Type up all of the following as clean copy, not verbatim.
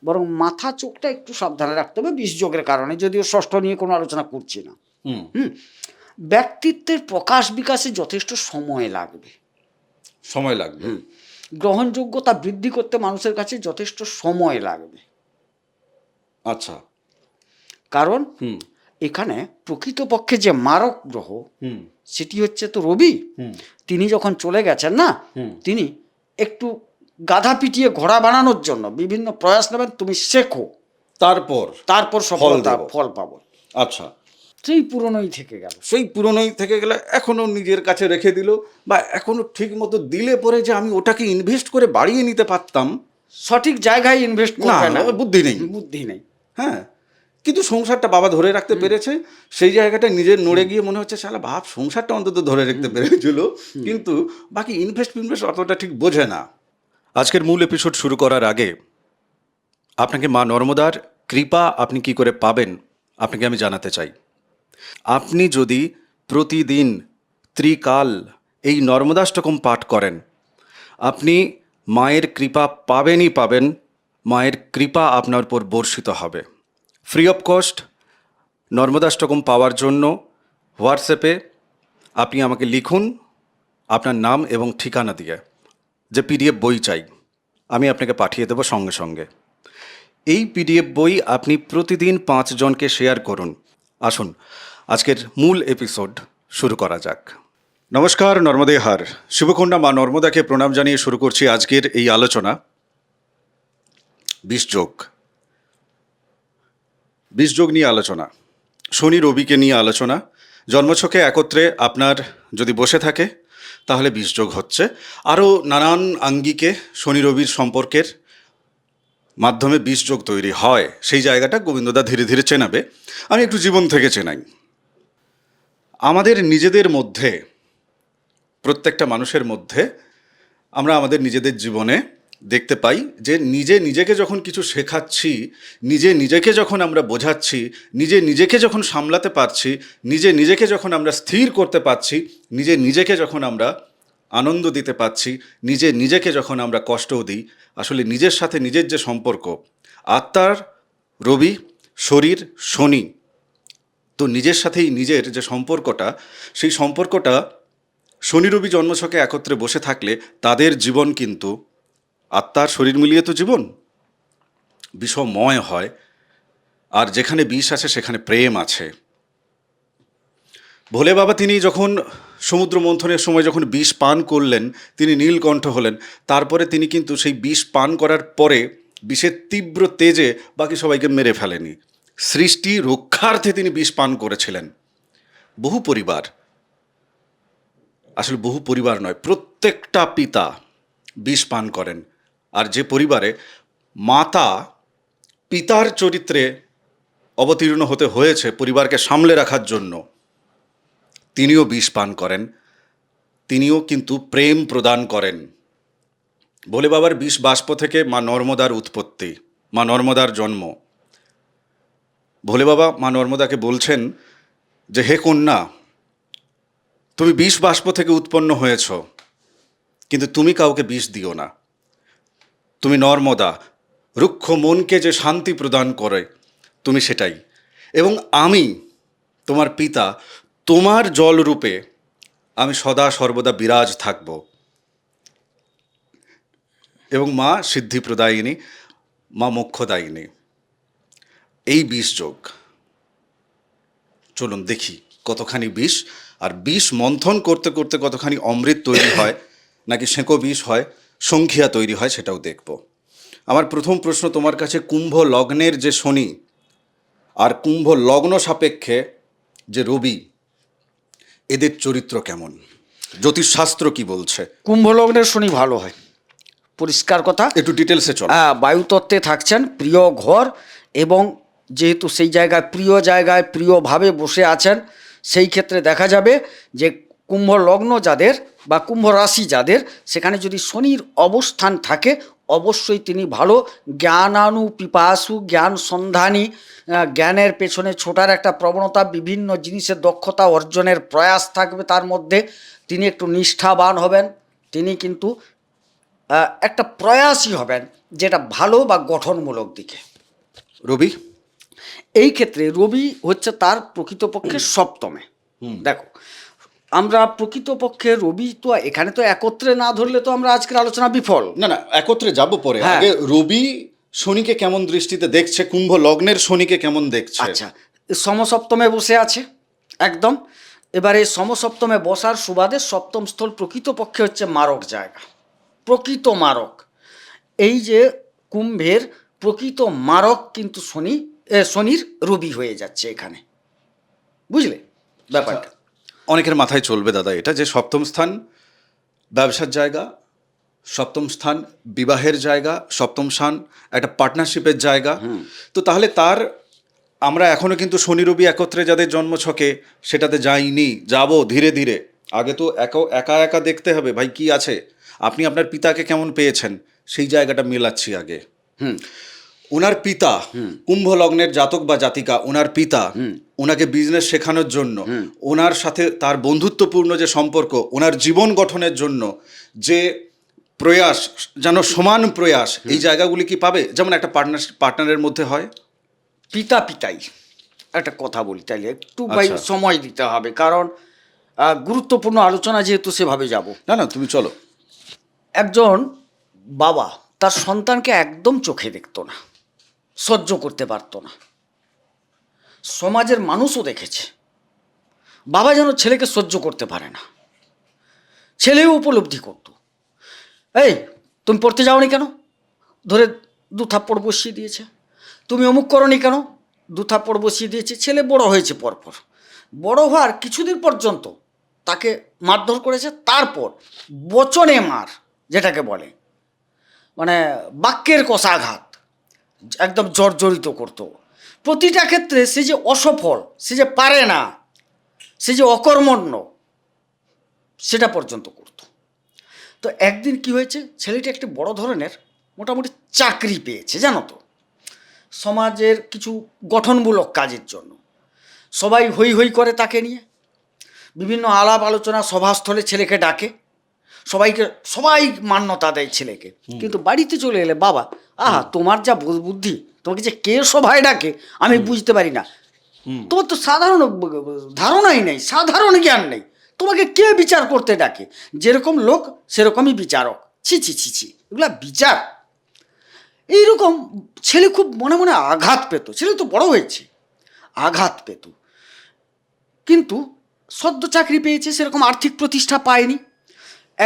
বরং মাথা চোখটা একটু সাবধানে রাখতে হবে বিষযোগের কারণে, যদিও ষষ্ঠ নিয়ে কোনো আলোচনা করছি না। ব্যক্তিত্বের প্রকাশ বিকাশে যথেষ্ট সময় লাগবে। সময় লাগবে। গ্রহণযোগ্যতা বৃদ্ধি করতে মানুষের কাছে যথেষ্ট সময় লাগবে। আচ্ছা। কারণ এখানে প্রকৃতপক্ষে যে মারক গ্রহ সেটি হচ্ছে তো রবি। তিনি যখন চলে গেছেন না, তিনি একটু গাধা পিটিয়ে ঘোড়া বানানোর জন্য বিভিন্ন প্রয়াস নেবেন। তুমি শেখো, তারপর সফলতা ফল পাবো। আচ্ছা, সেই পুরনোই থেকে গেল, সেই পুরনোই থেকে গেলে এখনো নিজের কাছে রেখে দিল, বা এখনো ঠিক মতো দিলে পরে যে আমি ওটাকে ইনভেস্ট করে বাড়িয়ে নিতে পারতাম, সঠিক জায়গায় ইনভেস্ট করবে না, বুদ্ধি নেই। হ্যাঁ, কিন্তু সংসারটা বাবা ধরে রাখতে পেরেছে। সেই জায়গাটা নিজের নড়ে গিয়ে মনে হচ্ছে শালা বাপ সংসারটা অন্তত ধরে রাখতে পেরেছিল, কিন্তু বাকি ইনভেস্ট অতটা ঠিক বোঝে না। আজকের মূল এপিসোড শুরু করার আগে আপনাকে মা নর্মদার কৃপা আপনি কি করে পাবেন আপনাকে আমি জানাতে চাই। আপনি যদি প্রতিদিন ত্রিকাল এই নর্মদাষ্টকম পাঠ করেন, আপনি মায়ের কৃপা পাবেনই পাবেন। মায়ের কৃপা আপনার উপর বর্ষিত হবে। ফ্রি অফ কস্ট নর্মদাষ্টকম পাওয়ার জন্য হোয়াটসঅ্যাপে আপনি আমাকে লিখুন আপনার নাম এবং ঠিকানা দিয়ে, যে পিডিএফ বই চাই, আমি আপনাকে পাঠিয়ে দেবো সঙ্গে সঙ্গে। এই পিডিএফ বই আপনি প্রতিদিন 5 জনকে শেয়ার করুন। আসুন আজকের মূল এপিসোড শুরু করা যাক। নমস্কার, নর্মদে হার। শিবকুণ্ডা মা নর্মদাকে প্রণাম জানিয়ে শুরু করছি আজকের এই আলোচনা। বিষযোগ নিয়ে আলোচনা, শনি রবিকে নিয়ে আলোচনা। জন্মছকে একত্রে আপনার যদি বসে থাকে তাহলে বিষযোগ হচ্ছে। আরও নানান আঙ্গিকে শনি রবির সম্পর্কের মাধ্যমে বিষযোগ তৈরি হয়। সেই জায়গাটা গোবিন্দদা ধীরে ধীরে চেনাবে। আমি একটু জীবন থেকে চেনাই। আমাদের নিজেদের মধ্যে, প্রত্যেকটা মানুষের মধ্যে আমরা আমাদের নিজেদের জীবনে দেখতে পাই যে নিজেকে যখন কিছু শেখাচ্ছি, নিজেকে যখন আমরা বোঝাচ্ছি, নিজেকে যখন সামলাতে পারছি, নিজেকে যখন আমরা স্থির করতে পারছি, নিজেকে যখন আমরা আনন্দ দিতে পারছি, নিজেকে যখন আমরা কষ্টও দিই, আসলে নিজের সাথে নিজের যে সম্পর্ক, আত্মার রবি, শরীর শনি, তো নিজের সাথেই নিজের যে সম্পর্কটা, সেই সম্পর্কটা শনি রবি জন্মছকে একত্রে বসে থাকলে তাদের জীবন কিন্তু আত্মার শরীর মিলিয়ে তো জীবন বিষময় হয়। আর যেখানে বিষ আছে সেখানে প্রেম আছে। ভোলে বাবা তিনি যখন সমুদ্র মন্থনের সময় যখন বিষ পান করলেন, তিনি নীলকণ্ঠ হলেন। তারপরে তিনি কিন্তু সেই বিষ পান করার পরে বিষের তীব্র তেজে বাকি সবাইকে মেরে ফেলেনি। সৃষ্টি রক্ষার্থে তিনি বিষ পান করেছিলেন। বহু পরিবার, আসলে বহু পরিবার নয়, প্রত্যেকটা পিতা বিষ পান করেন। আর যে পরিবারে মাতা পিতার চরিত্রে অবতীর্ণ হতে হয়েছে পরিবারকে সামলে রাখার জন্য, তিনিও বিষ পান করেন। তিনিও কিন্তু প্রেম প্রদান করেন। ভোলে বাবার বিষ বাষ্প থেকে মা নর্মদার উৎপত্তি, মা নর্মদার জন্ম। ভোলে বাবা মা নর্মদাকে বলছেন যে হে কন্যা, তুমি বিষ বাষ্প থেকে উৎপন্ন হয়েছ, কিন্তু তুমি কাউকে বিষ দিও না। তুমি নর্মদা, রুক্ষ মনকে যে শান্তি প্রদান করে, তুমি সেটাই। এবং আমি তোমার পিতা, তোমার জল রূপে আমি সদা সর্বদা বিরাজ থাকব। এবং মা সিদ্ধি প্রদায়িনী, মা মোক্ষদায়িনী। এই বিষযোগ, চলুন দেখি কতখানি বিষ, আর বিষ মন্থন করতে করতে কতখানি অমৃত তৈরি হয়, নাকি সেঁকো বিষ হয়, সংখ্যা তৈরি হয়, সেটাও দেখব। আমার প্রথম প্রশ্ন তোমার কাছে, কুম্ভ লগ্নের যে শনি আর কুম্ভ লগ্ন সাপেক্ষে যে রবি, এদের চরিত্র কেমন? জ্যোতিষশাস্ত্র কি বলছে? কুম্ভ লগ্নের শনি ভালো হয়, পরিষ্কার কথা। একটু ডিটেলসে চল। বায়ুতত্ত্বে থাকছেন, প্রিয় ঘর, এবং যেহেতু সেই জায়গায় প্রিয়ভাবে বসে আছেন, সেই ক্ষেত্রে দেখা যাবে যে কুম্ভ লগ্ন যাদের বা কুম্ভ রাশি যাদের, সেখানে যদি শনির অবস্থান থাকে অবশ্যই তিনি ভালো জ্ঞানানুপিপাসু, জ্ঞান সন্ধানী, জ্ঞানের পেছনে ছোটার একটা প্রবণতা, বিভিন্ন জিনিসের দক্ষতা অর্জনের প্রয়াস থাকবে তার মধ্যে। তিনি একটু নিষ্ঠাবান হবেন। তিনি কিন্তু একটা প্রয়াসই হবেন যেটা ভালো বা গঠনমূলক দিকে। রবি? এই ক্ষেত্রে রবি হচ্ছে তার প্রকৃতপক্ষে সপ্তমে। দেখো, আমরা প্রকৃতপক্ষে রবি তো এখানে তো একত্রে না ধরলে তো আমরা আজকের আলোচনা বিফল। না না, একত্রে যাব পরে। হ্যাঁ। আগে রবি শনিকে কেমন দৃষ্টিতে দেখছে, কুম্ভ লগ্নের শনিকে কেমন দেখছে? আচ্ছা, সমসপ্তমে বসে আছে একদম। এবারে সমসপ্তমে বসার সুবাদে সপ্তম স্থল প্রকৃতপক্ষে হচ্ছে মারক জায়গা, প্রকৃত মারক। এই যে কুম্ভের প্রকৃত মারক কিন্তু শনির রবি হয়ে যাচ্ছে এখানে, বুঝলে ব্যাপারটা? অনেকের মাথায় চলবে দাদা এটা, যে সপ্তম স্থান ব্যবসার জায়গা, সপ্তম স্থান বিবাহের জায়গা, সপ্তম স্থান একটা পার্টনারশিপের জায়গা। তো তাহলে তার আমরা এখনো কিন্তু শনি রবি একত্রে যাদের জন্মছকে সেটাতে যাইনি, যাব ধীরে ধীরে। আগে তো একা একা দেখতে হবে ভাই কি আছে, আপনি আপনার পিতাকে কেমন পেয়েছেন সেই জায়গাটা মেলাচ্ছি আগে। ওনার পিতা কুম্ভ লগ্নের জাতক বা জাতিকা, ওনার পিতা ওনাকে বিজনেস শেখানোর জন্য, ওনার সাথে তার বন্ধুত্বপূর্ণ যে সম্পর্ক, ওনার জীবন গঠনের জন্য যে প্রয়াস, যেন সমান প্রয়াস, এই জায়গাগুলি কি পাবে যেমন একটা পার্টনারের মধ্যে হয়? পিতাই একটা কথা বলি তাইলে একটু ভাই সময় দিতে হবে, কারণ গুরুত্বপূর্ণ আলোচনা যেহেতু সেভাবে যাব। না না, তুমি চলো। একজন বাবা তার সন্তানকে একদম চোখে দেখতো না, সহ্য করতে পারতো না। সমাজের মানুষও দেখেছে বাবা যেন ছেলেকে সহ্য করতে পারে না। ছেলেও উপলব্ধি করতো, এই তুমি পড়তে যাওনি কেন, ধরে 2 থাপ্পড় বসিয়ে দিয়েছে। তুমি অমুক করনি কেন, 2 থাপ্পড় বসিয়ে দিয়েছে। ছেলে বড় হয়েছে, পরপর বড় হওয়ার কিছুদিন পর্যন্ত তাকে মারধর করেছে, তারপর বচনে মার যেটাকে বলে, মানে বাক্যের কষাঘাত, একদম জর্জরিত করতো। প্রতিটা ক্ষেত্রে সে যে অসফল, সে যে পারে না, সে যে অকর্মণ্য, সেটা পর্যন্ত করতো। তো একদিন কি হয়েছে, ছেলেটি একটি বড় ধরনের মোটামুটি চাকরি পেয়েছে, জানো তো, সমাজের কিছু গঠনমূলক কাজের জন্য। সবাই হই হই করে তাকে নিয়ে, বিভিন্ন আলাপ আলোচনা সভাস্থলে ছেলেকে ডাকে, সবাই মান্যতা দেয় ছেলেকে। কিন্তু বাড়িতে চলে এলে বাবা, আহা তোমার যা বুদ্ধি, তোমাকে যে কে সভায় ডাকে আমি বুঝতে পারি না, তোমার তো সাধারণ ধারণাই নেই, সাধারণ জ্ঞান নেই, তোমাকে কে বিচার করতে ডাকে, যেরকম লোক সেরকমই বিচারক, ছি ছি ছি ছি, এগুলা বিচার। এইরকম ছেলে খুব মনে মনে আঘাত পেত। ছেলে তো বড় হয়েছে, আঘাত পেত। কিন্তু সদ্য চাকরি পেয়েছে, সেরকম আর্থিক প্রতিষ্ঠা পায়নি।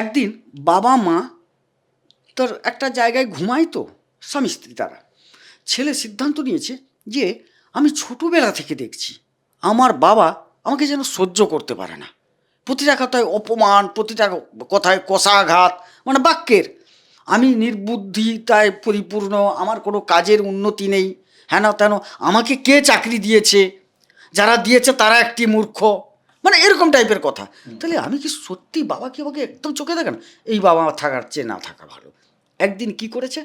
একদিন বাবা মা তোর একটা জায়গায় ঘুমায়, তো স্বামী স্ত্রী তারা, ছেলে সিদ্ধান্ত নিয়েছে যে আমি ছোটোবেলা থেকে দেখছি আমার বাবা আমাকে যেন সহ্য করতে পারে না। প্রতিটা কথায় অপমান, প্রতিটা কথায় কষাঘাত, মানে বাক্যের। আমি নির্বুদ্ধিতায় পরিপূর্ণ, আমার কোনো কাজের উন্নতি নেই, হ্যান তেন, আমাকে কে চাকরি দিয়েছে, যারা দিয়েছে তারা একটি মূর্খ, মানে এরকম টাইপের কথা। তাহলে আমি কি সত্যি বাবা কি আমাকে একদম চোখে দেখেন? এই বাবা আমার থাকার চেয়ে না থাকা ভালো। একদিন কি করেছে,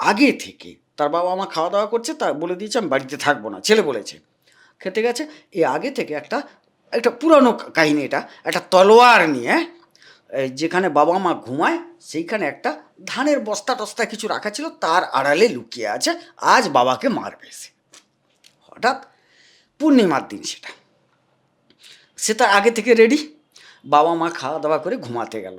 আগে থেকে তার বাবা মা খাওয়া দাওয়া করছে, তা বলে দিয়েছে আমি বাড়িতে থাকবো না, ছেলে বলেছে খেতে গেছে। এই আগে থেকে একটা পুরানো কাহিনী, এটা একটা তলোয়ার নিয়ে যেখানে বাবা মা ঘুমায় সেইখানে একটা ধানের বস্তা টস্তা কিছু রাখা ছিল, তার আড়ালে লুকিয়ে আছে, আজ বাবাকে মারবে সে। হঠাৎ পূর্ণিমার দিন সে তার আগে থেকে রেডি। বাবা মা খাওয়া দাওয়া করে ঘুমাতে গেল।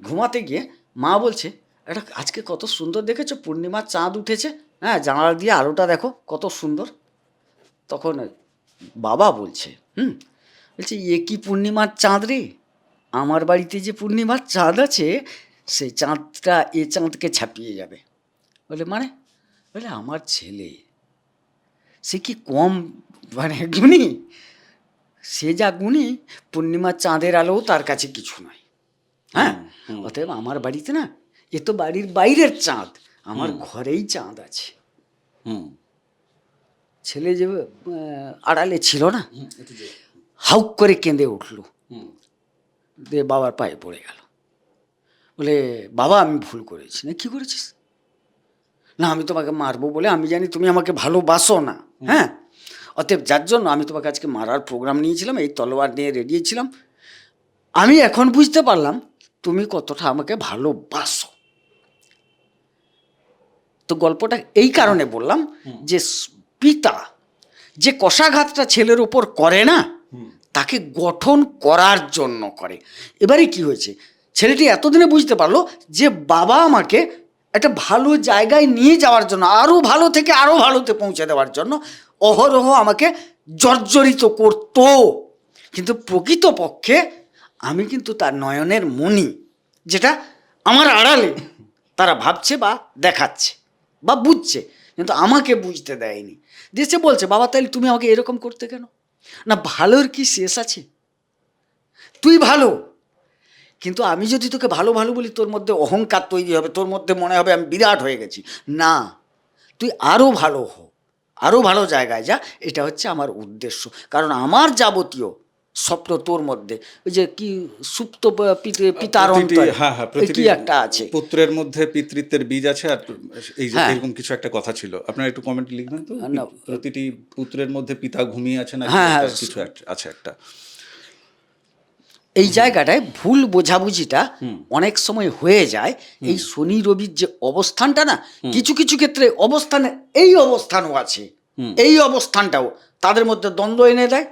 ঘুমাতে গিয়ে মা বলছে, এটা আজকে কত সুন্দর দেখেছো, পূর্ণিমার চাঁদ উঠেছে, হ্যাঁ জানালা দিয়ে আলোটা দেখো কত সুন্দর। তখন বাবা বলছে বলছে এ কি পূর্ণিমার চাঁদ রে, আমার বাড়িতে যে পূর্ণিমার চাঁদ আছে সেই চাঁদটা এ চাঁদকে ছাপিয়ে যাবে। বলে আমার ছেলে সে কি কম মানে গুণী, সে যা গুণী পূর্ণিমার চাঁদের আলোও তার কাছে কিছু নয়। হ্যাঁ, অতএব আমার বাড়িতে না, এ তো বাড়ির বাইরের চাঁদ, আমার ঘরেই চাঁদ আছে। ছেলে যে আড়ালে ছিল না, হাউক করে কেঁদে উঠল, দিয়ে বাবার পায়ে পড়ে গেল। বলে বাবা আমি ভুল করেছি। না কি করেছিস? না আমি তোমাকে মারবো বলে আমি জানি তুমি আমাকে ভালোবাসো না, হ্যাঁ, অতএব যার জন্য আমি তোমাকে আজকে মারার প্রোগ্রাম নিয়েছিলাম, এই তলোয়ার নিয়ে রেডি ছিলাম। আমি এখন বুঝতে পারলাম তুমি কতটা আমাকে ভালোবাসো, তো গল্পটা এই কারণে বললাম যে পিতা যে কষাঘাতটা ছেলের ওপর করে না, তাকে গঠন করার জন্য করে। এবারে কি হয়েছে, ছেলেটি এতদিনে বুঝতে পারলো যে বাবা আমাকে একটা ভালো জায়গায় নিয়ে যাওয়ার জন্য, আরও ভালো থেকে আরও ভালোতে পৌঁছে দেওয়ার জন্য অহরহ আমাকে জর্জরিত করতো, কিন্তু প্রকৃতপক্ষে আমি কিন্তু তার নয়নের মণি, যেটা আমার আড়ালে তারা ভাবছে বা দেখাচ্ছে বা বুঝছে, কিন্তু আমাকে বুঝতে দেয়নি। দিয়েছে বলছে, বাবা তাহলে তুমি আমাকে এরকম করতে কেন? না, ভালোর কি শেষ আছে? তুই ভালো, কিন্তু আমি যদি তোকে ভালো ভালো বলি, তোর মধ্যে অহংকার তৈরি হবে, তোর মধ্যে মনে হবে আমি বিরাট হয়ে গেছি। না, তুই আরও ভালো হো, আরও ভালো জায়গায় যা, এটা হচ্ছে আমার উদ্দেশ্য। কারণ আমার যাবতীয় স্বপ্ন তোর মধ্যে, ওই যে কি সুপ্ত পিতার অন্তরে, হ্যাঁ, কি একটা আছে, পুত্রের মধ্যে পিতৃত্বের বীজ আছে, আর এই যে হ্যাঁ। এরকম কিছু একটা কথা ছিল, আপনারা একটু কমেন্ট লিখবেন তো, না। প্রতিটি পুত্রের মধ্যে পিতা ঘুমিয়ে আছে না, হ্যাঁ, হ্যাঁ। কিছু আছে একটা। এই জায়গাটায় ভুল বোঝাবুঝিটা অনেক সময় হয়ে যায়। এই শনি রবির যে অবস্থানটা না, কিছু কিছু ক্ষেত্রে অবস্থানে এই অবস্থানও আছে, এই অবস্থানটাও তাদের মধ্যে দ্বন্দ্ব এনে দেয়,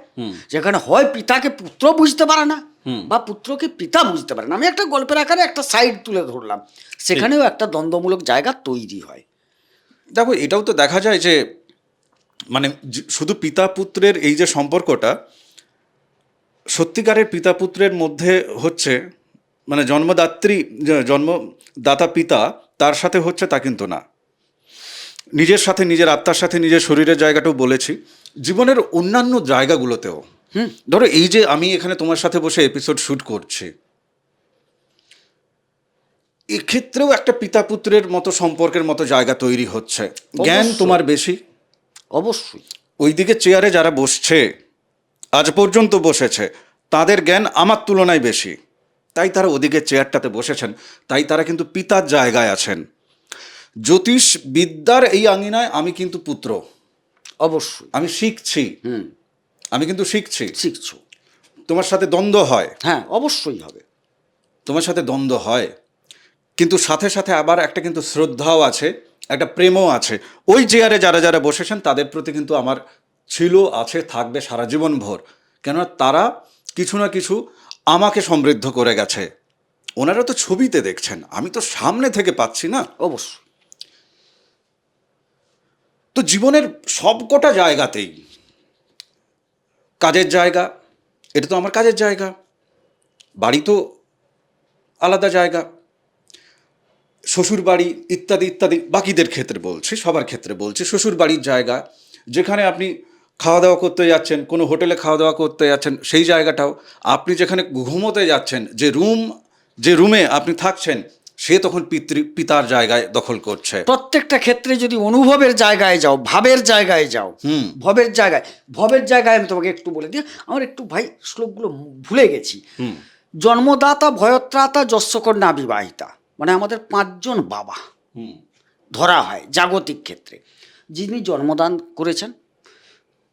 যেখানে হয় পিতাকে পুত্র বুঝতে পারে না বা পুত্রকে পিতা বুঝতে পারে না। আমি একটা গল্পের আকারে একটা সাইড তুলে ধরলাম, সেখানেও একটা দ্বন্দ্বমূলক জায়গা তৈরি হয়। দেখো, এটাও তো দেখা যায় যে মানে শুধু পিতা পুত্রের এই যে সম্পর্কটা, সত্যিকারের পিতা পুত্রের মধ্যে হচ্ছে মানে জন্মদাতা পিতা তার সাথে হচ্ছে তা কিন্তু না। নিজের সাথে, নিজের আত্মার সাথে, নিজের শরীরের জায়গাটাও বলেছি, জীবনের অন্যান্য জায়গাগুলোতেও। ধরো এই যে আমি এখানে তোমার সাথে বসে এপিসোড শুট করছি, এক্ষেত্রেও একটা পিতা পুত্রের মতো সম্পর্কের মতো জায়গা তৈরি হচ্ছে। জ্ঞান তোমার বেশি, অবশ্যই। ওইদিকে চেয়ারে যারা বসছে, আজ পর্যন্ত বসেছে, তাদের জ্ঞান আমার তুলনায় বেশি, তাই তারা ওদিকে চেয়ারটাতে বসেছেন, তাই তারা কিন্তু পিতার জায়গায় আছেন। জ্যোতিষ বিদ্যার এই আঙিনায় আমি কিন্তু পুত্র, অবশ্যই আমি শিখছি, আমি কিন্তু শিখছো। তোমার সাথে দ্বন্দ্ব হয়, হ্যাঁ, অবশ্যই হবে, তোমার সাথে দ্বন্দ্ব হয়, কিন্তু সাথে সাথে আবার একটা কিন্তু শ্রদ্ধাও আছে, একটা প্রেমও আছে। ওই চেয়ারে যারা যারা বসেছেন তাদের প্রতি কিন্তু আমার ছিল, আছে, থাকবে সারা জীবন ভর, কেননা তারা কিছু না কিছু আমাকে সমৃদ্ধ করে গেছে। ওনারা তো ছবিতে দেখছেন, আমি তো সামনে থেকে পাচ্ছি না। অবশ্যই। তো জীবনের সবকটা জায়গাতেই, কাজের জায়গা, এটা তো আমার কাজের জায়গা, বাড়ি তো আলাদা জায়গা, শ্বশুর বাড়ি ইত্যাদি ইত্যাদি, বাকিদের ক্ষেত্রে বলছি, সবার ক্ষেত্রে বলছি, শ্বশুর বাড়ির জায়গা, যেখানে আপনি খাওয়া দাওয়া করতে যাচ্ছেন, কোনো হোটেলে খাওয়া দাওয়া করতে যাচ্ছেন, সেই জায়গাটাও, আপনি যেখানে ঘুমোতে যাচ্ছেন, যে রুমে আপনি থাকছেন, সে তখন পিতার জায়গায় দখল করছে। প্রত্যেকটা ক্ষেত্রে যদি অনুভবের জায়গায় যাও, ভাবের জায়গায় যাও, ভবের জায়গায় আমি তোমাকে একটু বলে দিই, আমার একটু ভাই শ্লোকগুলো ভুলে গেছি। জন্মদাতা ভয়ত্রাতা যস্যকন্যা বিবাহিতা, মানে আমাদের 5 জন বাবা ধরা হয় জাগতিক ক্ষেত্রে। যিনি জন্মদান করেছেন,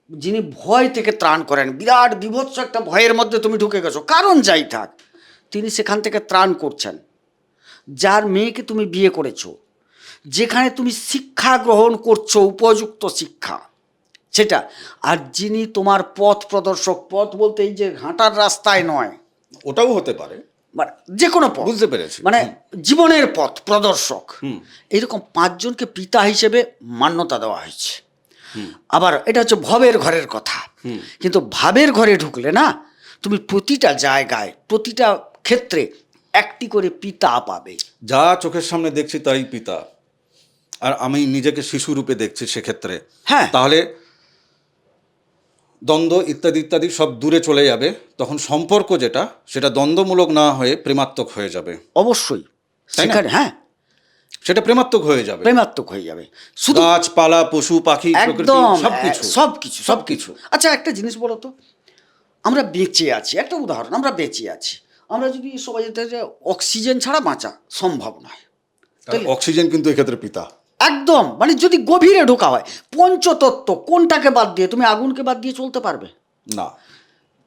যিনি ভয় থেকে ত্রাণ করেন, বিরাট বিভৎস একটা ভয়ের মধ্যে তুমি ঢুকে গেছো, কারণ যাই থাক, তিনি সেখান থেকে ত্রাণ করছেন। যার মেয়েকে তুমি বিয়ে করেছো, যেখানে তুমি শিক্ষা গ্রহণ করছো, উপযুক্ত শিক্ষা সেটা, আর যিনি তোমার পথ প্রদর্শক, পথ বলতে এই যে হাঁটার রাস্তায় নয়, ওটাও হতে পারে, মানে যে কোনো পথ, বুঝতে পেরেছি, মানে জীবনের পথ প্রদর্শক, এইরকম 5 জনকে পিতা হিসেবে মান্যতা দেওয়া হয়েছে। আবার এটা হচ্ছে ভবের ঘরের কথা, কিন্তু ভাবের ঘরে ঢুকলে না, তুমি প্রতিটা জায়গায়, প্রতিটা ক্ষেত্রে একটি করে পিতা পাবে। যা চোখের সামনে দেখছি তাই পিতা, আর আমি নিজেকে শিশু রূপে দেখছি সেক্ষেত্রে। হ্যাঁ, তাহলে দ্বন্দ্ব ইত্যাদি ইত্যাদি সব দূরে চলে যাবে, তখন সম্পর্ক যেটা, সেটা দ্বন্দ্বমূলক না হয়ে প্রেমাত্মক হয়ে যাবে। অবশ্যই, তাই না? সেখানে হ্যাঁ, সেটা প্রেমাত্মক হয়ে যাবে, প্রেমাত্মক হয়ে যাবে। শুধু গাছপালা, পশু পাখি, প্রকৃতি, একদম সবকিছু। আচ্ছা, একটা জিনিস বলো তো, আমরা বেঁচে আছি, একটা উদাহরণ, আমরা বেঁচে আছি, আমরা যদি সবাই অক্সিজেন ছাড়া বাঁচা সম্ভব নয়, অক্সিজেন কিন্তু এক্ষেত্রে পিতা, একদম। মানে যদি গভীরে ঢোকা হয়, পঞ্চতত্ত্ব কোনটাকে বাদ দিয়ে তুমি আগুনকে বাদ দিয়ে চলতে পারবে না,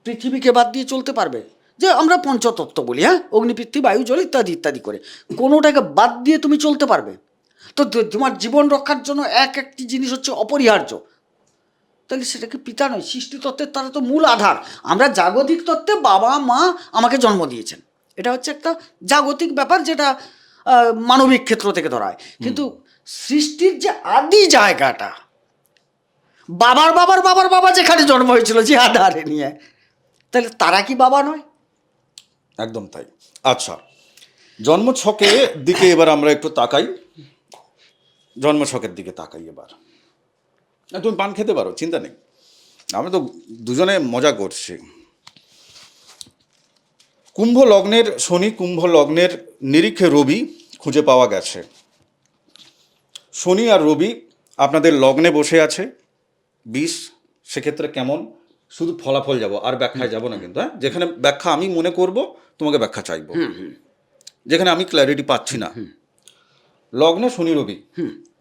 পৃথিবীকে বাদ দিয়ে চলতে পারবে? যে আমরা পঞ্চতত্ত্ব বলি, হ্যাঁ, অগ্নি, পৃথিবী, বায়ু, জল ইত্যাদি ইত্যাদি করে, কোনোটাকে বাদ দিয়ে তুমি চলতে পারবে? তো তোমার জীবন রক্ষার জন্য একটি জিনিস হচ্ছে অপরিহার্য, তাহলে সেটাকে পিতা নয়, সৃষ্টিতত্ত্বের তারা তো মূল আধার। আমরা জাগতিক তত্ত্বে বাবা মা আমাকে জন্ম দিয়েছেন, এটা হচ্ছে একটা জাগতিক ব্যাপার, যেটা মানবিক ক্ষেত্র থেকে ধরা হয়। কিন্তু সৃষ্টির যে আদি জায়গাটা, বাবার বাবার বাবার বাবা যেখানে জন্ম হয়েছিল যে আধারে নিয়ে, তাহলে তারা কি বাবা নয়? একদম তাই। আচ্ছা, জন্মছকের দিকে এবার আমরা একটু তাকাই। জন্মছকের দিকে তাকাই এবার। না, তুমি পান খেতে পারো, চিন্তা নেই, আমি তো দুজনে মজা করছি। কুম্ভ লগ্নের শনি, কুম্ভ লগ্নের নিরিখে রবি খুঁজে পাওয়া গেছে। শনি আর রবি আপনাদের লগ্নে বসে আছে 20, সেক্ষেত্রে কেমন, শুধু ফলাফল যাব, আর ব্যাখ্যায় যাব না কিন্তু। হ্যাঁ, যেখানে ব্যাখ্যা আমি মনে করব তোমাকে ব্যাখ্যা চাইবো, যেখানে আমি ক্ল্যারিটি পাচ্ছি না। লগ্নে শনি রবি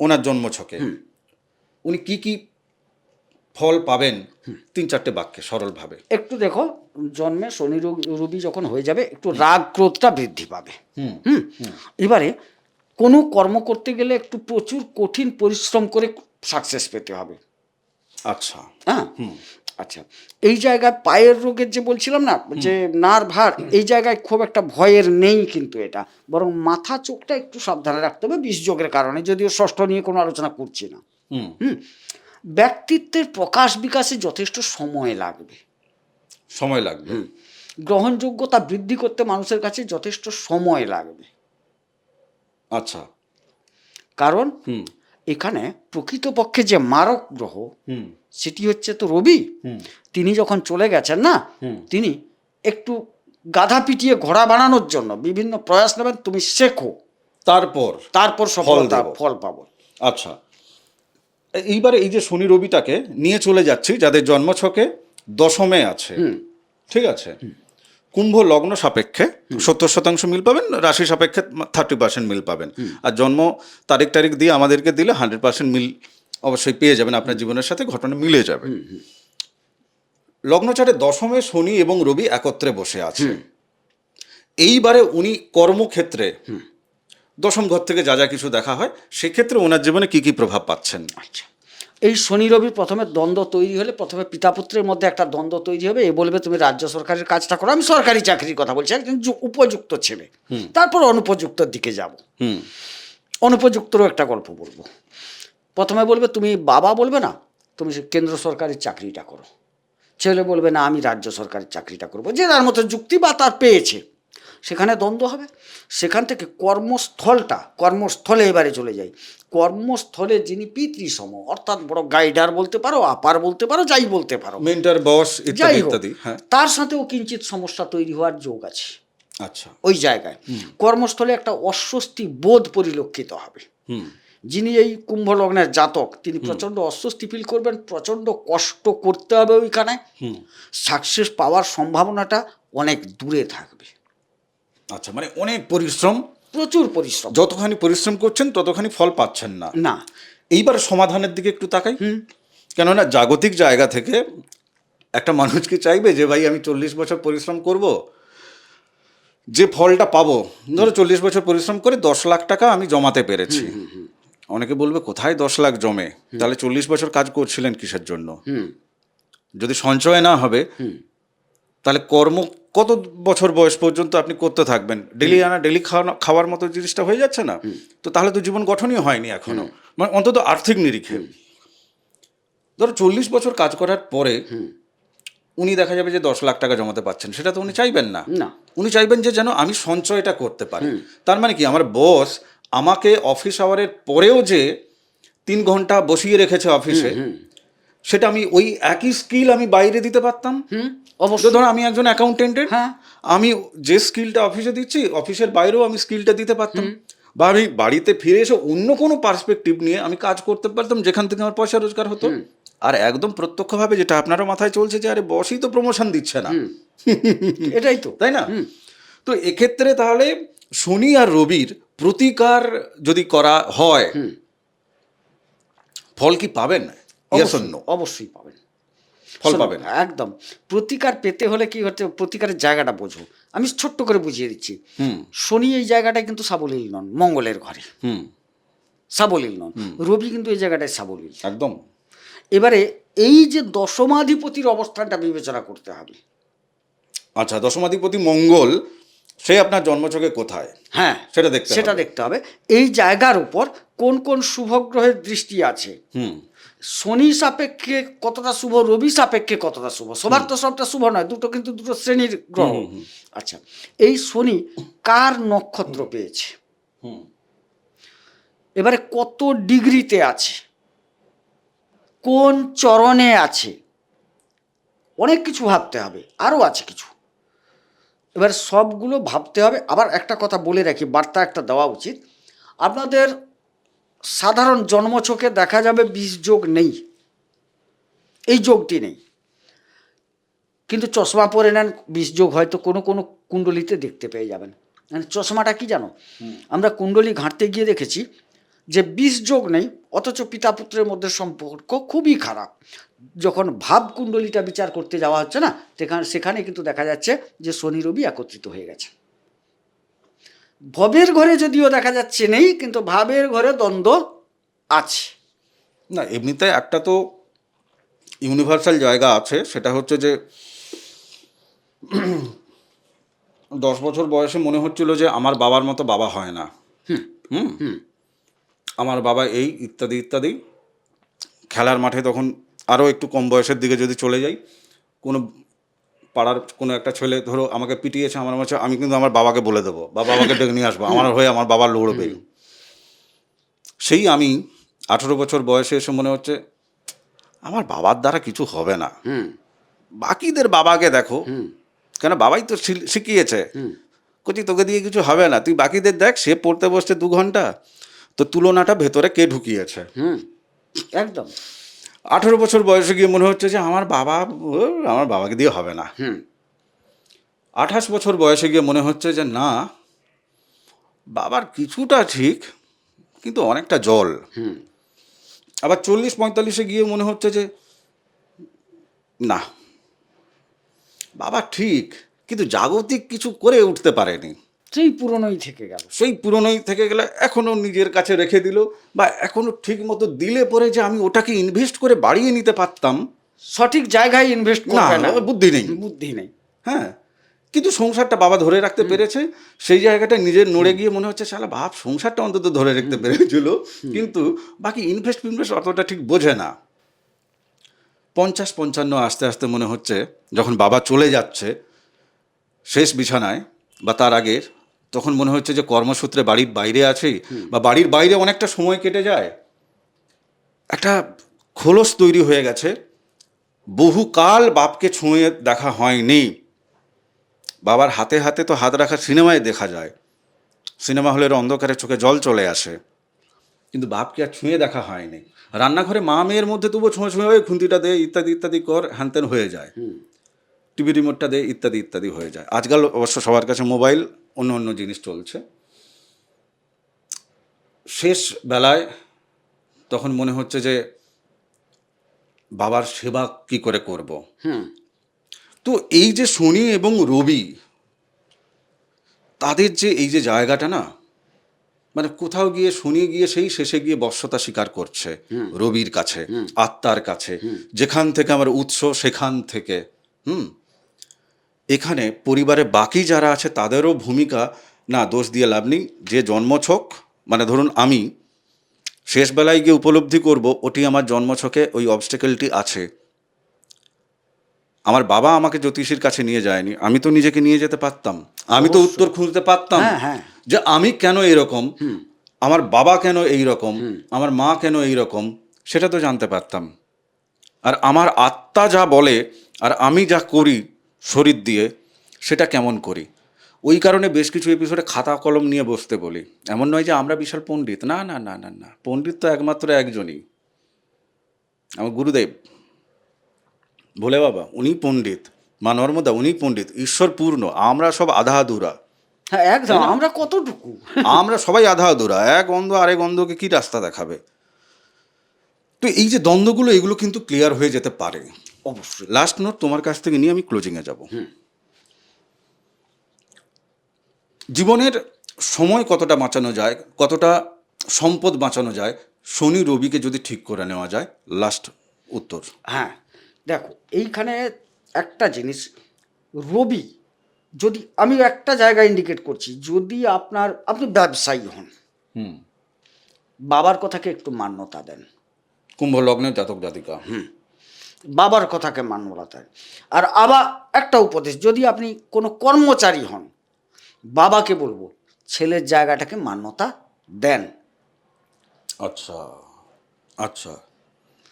ওনার জন্মছকে উনি কি কি ফল পাবেন 3-4টে বাক্যে সরলভাবে। একটু দেখো, জন্মে শনি রবি যখন হয়ে যাবে, একটু রাগ ক্রোধটা বৃদ্ধি পাবে। এবারে কোনো কর্ম করতে গেলে একটু প্রচুর কঠিন পরিশ্রম করে সাকসেস পেতে হবে। আচ্ছা, হ্যাঁ, আচ্ছা, এই জায়গায় পায়ের রোগের যে বলছিলাম না, যে নার্ভ হার, এই জায়গায় খুব একটা ভয়ের নেই, কিন্তু এটা বরং মাথা চোখটা একটু সাবধানে রাখতে হবে বিষযোগের কারণে, যদিও ষষ্ঠ নিয়ে কোনো আলোচনা করছি না। ব্যক্তিত্বের প্রকাশ বিকাশে যথেষ্ট সময় লাগবে। সময় লাগবে। গ্রহণযোগ্যতা বৃদ্ধি করতে মানুষের কাছে যথেষ্ট সময় লাগবে। আচ্ছা, কারণ এখানে প্রকৃতপক্ষে যে মারক গ্রহ, সেটি হচ্ছে তো রবি। তিনি যখন চলে গেছেন না, তিনি একটু গাধা পিটিয়ে ঘোড়া বানানোর জন্য বিভিন্ন প্রয়াস নেবেন। তুমি শেখো, তারপর সফলতা ফল পাবো। আচ্ছা, এইবারে এই যে শনি রবিটাকে নিয়ে চলে যাচ্ছি যাদের জন্মছকে দশমে আছে, ঠিক আছে, কুম্ভ লগ্ন সাপেক্ষে 70% মিল পাবেন, রাশি সাপেক্ষে 30% মিল পাবেন, আর জন্ম তারিখ দিয়ে আমাদেরকে দিলে 100% মিল অবশ্যই পেয়ে যাবেন, আপনার জীবনের সাথে ঘটনা মিলে যাবে। লগ্নচারে দশমে শনি এবং রবি একত্রে বসে আছে। এইবারে উনি কর্মক্ষেত্রে দশম ঘর থেকে যা যা কিছু দেখা হয়, সেক্ষেত্রে ওনার জীবনে কি কি প্রভাব পাচ্ছেন। আচ্ছা, এই শনি রবির প্রথমে দ্বন্দ্ব তৈরি হলে, প্রথমে পিতা পুত্রের মধ্যে একটা দ্বন্দ্ব তৈরি হবে। এ বলবে তুমি রাজ্য সরকারের কাজটা করো, আমি সরকারি চাকরির কথা বলছি, একজন উপযুক্ত ছেলে। তারপর অনুপযুক্তর দিকে যাব। অনুপযুক্তরও একটা গল্প বলবো। প্রথমে বলবে তুমি বাবা বলবে না, তুমি কেন্দ্র সরকারের চাকরিটা করো। ছেলে বলবে না, আমি রাজ্য সরকারের চাকরিটা করবো, যে তার মতো যুক্তি বা তার পেয়েছে। সেখানে দ্বন্দ্ব হবে। সেখান থেকে কর্মস্থলে এবারে চলে যাই। কর্মস্থলে যিনি পিতৃসম, অর্থাৎ বড় গাইডার বলতে পারো, আপার বলতে পারো, যাই বলতে পারো, মেন্টর, বস যাই হোক, ইত্যাদি, তার সাথেও কিঞ্চিত সমস্যা তৈরি হওয়ার যোগ আছে। আচ্ছা, ওই জায়গায় কর্মস্থলে একটা অস্বস্তি বোধ পরিলক্ষিত হবে। যিনি এই কুম্ভ লগ্নের জাতক, তিনি প্রচণ্ড অস্বস্তি ফিল করবেন, প্রচণ্ড কষ্ট করতে হবে ওইখানে। সাকসেস পাওয়ার সম্ভাবনাটা অনেক দূরে থাকবে। আচ্ছা, মানে অনেক পরিশ্রম, প্রচুর পরিশ্রম, যতখানি পরিশ্রম করছেন ততখানি ফল পাচ্ছেন না। না, এইবার সমাধানের দিকে একটু তাকাই। কেননা জাগতিক জায়গা থেকে একটা মানুষ কি চাইবে যে ভাই আমি 40 বছর পরিশ্রম করব, যে ফলটা পাবো, ধরো 40 বছর পরিশ্রম করে 10 লাখ টাকা আমি জমাতে পেরেছি। অনেকে বলবে কোথায় 10 লাখ জমে, তাহলে 40 বছর কাজ করছিলেন কিসের জন্য? যদি সঞ্চয় না হবে, তাহলে কর্ম কত বছর বয়স পর্যন্ত আপনি করতে থাকবেন? ডেলি খাওয়ার মতো জিনিসটা হয়ে যাচ্ছে না তো, তাহলে তো জীবন গঠনই হয়নি এখনো, মানে অন্তত আর্থিক নিরিখে। ধরো 40 বছর কাজ করার পরে উনি দেখা যাবে যে 10 লাখ টাকা জমাতে পারছেন, সেটা তো উনি চাইবেন না। উনি চাইবেন যে যেন আমি সঞ্চয়টা করতে পারি। তার মানে কি, আমার বস আমাকে অফিস আওয়ারের পরেও যে 3 ঘন্টা বসিয়ে রেখেছে অফিসে, সেটা আমি ওই একই স্কিল আমি বাইরে দিতে পারতাম। অবশ্যই। ধরো আমি একজন অ্যাকাউন্টেন্টের, আমি যে স্কিলটা অফিসে দিচ্ছি, অফিসের বাইরেও আমি স্কিলটা দিতে পারতাম, বা আমি বাড়িতে ফিরে এসে অন্য কোনো পার্সপেক্টিভ নিয়ে আমি কাজ করতে পারতাম, যেখান থেকে আমার পয়সা রোজগার হতো। আর একদম প্রত্যক্ষভাবে যেটা আপনারও মাথায় চলছে যে আরে বসই তো প্রমোশন দিচ্ছে না, এটাই তো, তাই না? তো এক্ষেত্রে তাহলে শনি আর রবির প্রতিকার যদি করা হয়, ফল কি পাবেন? অবশ্যই পাবেন, ফল পাবেন একদম। প্রতিকার পেতে হলে কি হচ্ছে, প্রতিকারের জায়গাটা বোঝো। আমি ছোট্ট করে বুঝিয়ে দিচ্ছি। শনি এই জায়গাটায় কিন্তু সাবলীল নন, মঙ্গলের ঘরে। সাবলীল নন। রবি কিন্তু এই জায়গাটায় সাবলীল। একদম। এবারে এই যে দশমাধিপতির অবস্থানটা বিবেচনা করতে হবে। আচ্ছা, দশমাধিপতি মঙ্গল, সে আপনার জন্মছকে কোথায়, হ্যাঁ, সেটা দেখতে সেটা হবে। দেখতে হবে। এই জায়গার উপর কোন কোন শুভ গ্রহের দৃষ্টি আছে, শনি সাপেক্ষে কতটা শুভ, রবি সাপেক্ষে কতটা শুভ। সবার তো সবটা শুভ নয়, দুটো কিন্তু দুটো শ্রেণীর গ্রহ। আচ্ছা, এই শনি কার নক্ষত্র পেয়েছে, এবারে কত ডিগ্রিতে আছে, কোন চরণে আছে, অনেক কিছু ভাবতে হবে, আরও আছে কিছু। এবার সবগুলো ভাবতে হবে। আবার একটা কথা বলে রাখি, বার্তা একটা দেওয়া উচিত, আপনাদের সাধারণ জন্মছকে দেখা যাবে 20 যোগ নেই, এই যোগটি নেই, কিন্তু চশমা পরে নেন 20 যোগ হয়তো কোনো কোনো কুণ্ডলিতে দেখতে পেয়ে যাবেন। মানে চশমাটা কি জানো, আমরা কুণ্ডলী ঘাঁটতে গিয়ে দেখেছি যে 20 যোগ নেই, অথচ পিতা পুত্রের মধ্যে সম্পর্ক খুবই খারাপ। যখন ভাব কুণ্ডলীটা বিচার করতে যাওয়া হচ্ছে না, সেখানে কিন্তু দেখা যাচ্ছে যে শনি রবি একত্রিত হয়ে গেছে। ভবের ঘরে যদিও দেখা যাচ্ছে নেই, কিন্তু ভাবের ঘরে দ্বন্দ্ব আছে। না, এমনিতে একটা তো ইউনিভার্সাল জায়গা আছে, সেটা হচ্ছে যে 10 বছর বয়সে মনে হচ্ছিল যে আমার বাবার মতো বাবা হয় না। আমার বাবা এই ইত্যাদি ইত্যাদি। খেলার মাঠে তখন আরও একটু কম বয়সের দিকে যদি চলে যাই, কোনো পাড়ার কোনো একটা ছেলে ধরো আমাকে পিটিয়েছে, আমার মনে হচ্ছে আমি কিন্তু আমার বাবাকে বলে দেবো বা বাবাকে ডেকে নিয়ে আসবো, আমার হয়ে আমার বাবা লড়বে। সেই আমি 18 বছর বয়সে এসে মনে হচ্ছে আমার বাবার দ্বারা কিছু হবে না। বাকিদের বাবাকে দেখো, কেন বাবাই তো শিখিয়েছে, কচি তোকে দিয়ে কিছু হবে না, তুই বাকিদের দেখ, সে পড়তে বসছে 2 ঘন্টা, তো তুলনাটা ভেতরে কে ঢুকিয়েছে। একদম। 18 বছর বয়সে গিয়ে মনে হচ্ছে যে আমার বাবাকে দিয়ে হবে না। 28 বছর বয়সে গিয়ে মনে হচ্ছে যে না, বাবার কিছুটা ঠিক কিন্তু অনেকটা জল। আবার 40-45-এ গিয়ে মনে হচ্ছে যে না, বাবা ঠিক কিন্তু জাগতিক কিছু করে উঠতে পারেনি, সেই পুরনোই থেকে গেল। সেই পুরনোই থেকে গেলে এখনও নিজের কাছে রেখে দিল, বা এখনও ঠিক মতো দিলে পরে যে আমি ওটাকে ইনভেস্ট করে বাড়িয়ে নিতে পারতাম, সঠিক জায়গায় ইনভেস্ট করবে না, বুদ্ধি নেই। বুদ্ধি নেই। হ্যাঁ, কিন্তু সংসারটা বাবা ধরে রাখতে পেরেছে। সেই জায়গাটা নিজের নড়ে গিয়ে মনে হচ্ছে শালা বাপ সংসারটা অন্তত ধরে রাখতে পেরেছিল, কিন্তু বাকি ইনভেস্ট অতটা ঠিক বোঝে না। 50-55 আস্তে আস্তে মনে হচ্ছে যখন বাবা চলে যাচ্ছে শেষ বিছানায় বা তার আগে, তখন মনে হচ্ছে যে কর্মসূত্রে বাড়ির বাইরে আছি, বা বাড়ির বাইরে অনেকটা সময় কেটে যায়, একটা খোলস তৈরি হয়ে গেছে। বহুকাল বাপকে ছুঁয়ে দেখা হয়নি। বাবার হাতে হাতে তো হাত রাখা সিনেমায় দেখা যায়, সিনেমা হলের অন্ধকারে চোখে জল চলে আসে, কিন্তু বাপকে আর ছুঁয়ে দেখা হয়নি। রান্নাঘরে মা মেয়ের মধ্যে তবুও ছুঁয়ে ছুঁয়ে ওই খুন্তিটা দে, ইত্যাদি ইত্যাদি কর, হ্যানত্যান হয়ে যায়, টিভি রিমোটটা দে, ইত্যাদি ইত্যাদি হয়ে যায়। আজকাল অবশ্য সবার কাছে মোবাইল, অন্য অন্য জিনিস চলছে। শেষ বেলায় তখন মনে হচ্ছে যে বাবার সেবা কি করে করব। তো এই যে শনি এবং রবি, তাদের যে এই যে জায়গাটা না, মানে কোথাও গিয়ে শনি গিয়ে সেই শেষে গিয়ে বশ্যতা স্বীকার করছে রবির কাছে, আত্মার কাছে, যেখান থেকে আমার উৎস সেখান থেকে। এখানে পরিবারে বাকি যারা আছে তাদেরও ভূমিকা না দোষ দিয়ে লাভ নেই। যে জন্মছক, মানে ধরুন আমি শেষবেলায় গিয়ে উপলব্ধি করব ওটি আমার জন্মছকে ওই অবস্টেকেলটি আছে। আমার বাবা আমাকে জ্যোতিষীর কাছে নিয়ে যায়নি, আমি তো নিজেকে নিয়ে যেতে পারতাম, আমি তো উত্তর খুঁজতে পারতাম যে আমি কেন এরকম, আমার বাবা কেন এই রকম, আমার মা কেন এই রকম, সেটা তো জানতে পারতাম। আর আমার আত্মা যা বলে আর আমি যা করি শরীর দিয়ে, সেটা কেমন করি। ওই কারণে বেশ কিছু এপিসোডে খাতা কলম নিয়ে বসতে বলি। এমন নয় যে আমরা বিশাল পণ্ডিত, না না না না না, পণ্ডিত তো একমাত্র একজনই, আমার গুরুদেব ভোলে বাবা, উনি পণ্ডিত, মা নর্মদা উনি পণ্ডিত, ঈশ্বর পূর্ণ, আমরা সব আধা আধুরা। হ্যাঁ, একদম। আমরা কতটুকু, আমরা সবাই আধা আধুরা, এক অন্ধ আরেক অন্ধকে কি রাস্তা দেখাবে। তো এই যে দ্বন্দ্বগুলো, এগুলো কিন্তু ক্লিয়ার হয়ে যেতে পারে অবশ্যই। লাস্ট নোট তোমার কাছ থেকে নিয়ে আমি ক্লোজিংয়ে যাব। জীবনের সময় কতটা বাঁচানো যায়, কতটা সম্পদ বাঁচানো যায় শনি রবিকে যদি ঠিক করে নেওয়া যায়? লাস্ট উত্তর। হ্যাঁ, দেখো এইখানে একটা জিনিস, রবি যদি আমি একটা জায়গায় ইন্ডিকেট করছি, যদি আপনি ব্যবসায়ী হন, হুম। বাবার কথাকে একটু মান্যতা দেন, কুম্ভ লগ্নের জাতক জাতিকা। বাবার কথাকে মান্যতা দেন। আর আবার একটা উপদেশ, যদি আপনি কোনো কর্মচারী হন, বাবাকে বলবো ছেলের জায়গাটাকে মান্যতা দেন। আচ্ছা আচ্ছা।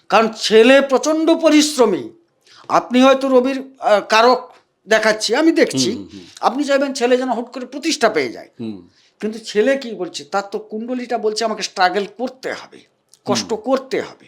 কারণ ছেলে প্রচণ্ড পরিশ্রমী। আপনি হয়তো রবির কারক দেখাচ্ছি, আমি দেখছি, আপনি চাইবেন ছেলে যেন হুট করে প্রতিষ্ঠা পেয়ে যায়, কিন্তু ছেলে কি বলছে, তার তো কুণ্ডলিটা বলছে আমাকে স্ট্রাগল করতে হবে, কষ্ট করতে হবে।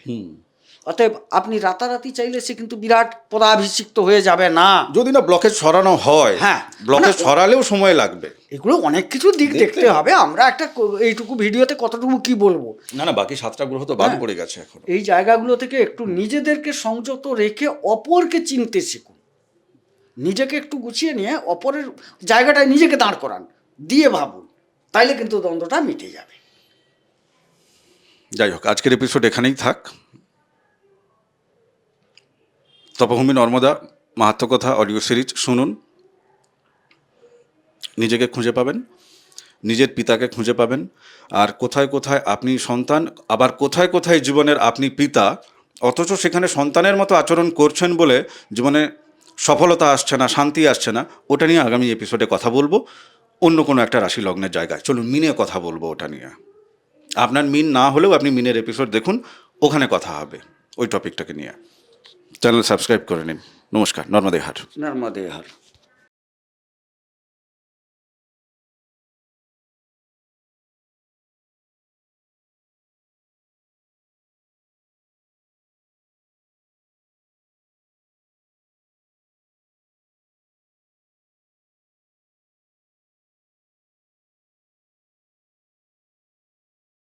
অতএব আপনি রাতারাতি চাইলে সে কিন্তু বিরাট পদাভিষিক্ত হয়ে যাবে না। যদি না ব্লকে ছড়ানো হয়, হ্যাঁ, ব্লকে না, ছড়ালেও সময় লাগবে। এগুলো অনেক কিছু দিক দেখতে হবে। আমরা একটা এইটুকু ভিডিওতে কতটুকু কি বলবো, না না, বাকি 7টা গ্রহ তো বাদ পড়ে গেছে এখন। এই জায়গাগুলো থেকে একটু নিজেদেরকে সংযত রেখে অপরকে চিনতে শিখুন, নিজেকে একটু গুছিয়ে নিয়ে অপরের জায়গাটায় নিজেকে দাঁড় করান, দিয়ে ভাবুন, তাইলে কিন্তু দ্বন্দ্বটা মিটে যাবে। যাই হোক, আজকের এপিসোড এখানেই থাক। তপভূমি নর্মদা মাহাত্ম্যকথা অডিও সিরিজ শুনুন, নিজেকে খুঁজে পাবেন, নিজের পিতাকে খুঁজে পাবেন। আর কোথায় কোথায় আপনি সন্তান, আবার কোথায় কোথায় জীবনের আপনি পিতা, অথচ সেখানে সন্তানের মতো আচরণ করছেন বলে জীবনে সফলতা আসছে না, শান্তি আসছে না, ওটা নিয়ে আগামী এপিসোডে কথা বলবো। অন্য কোনো একটা রাশি লগ্নের জায়গায় চলুন মিনে কথা বলবো ওটা নিয়ে। আপনার মিন না হলেও আপনি মিনের এপিসোড দেখুন, ওখানে কথা হবে ওই টপিকটাকে নিয়ে। চ্যানেল সাবস্ক্রাইব করে নিন। নমস্কার। নর্মদে হাট। নর্মদে হর।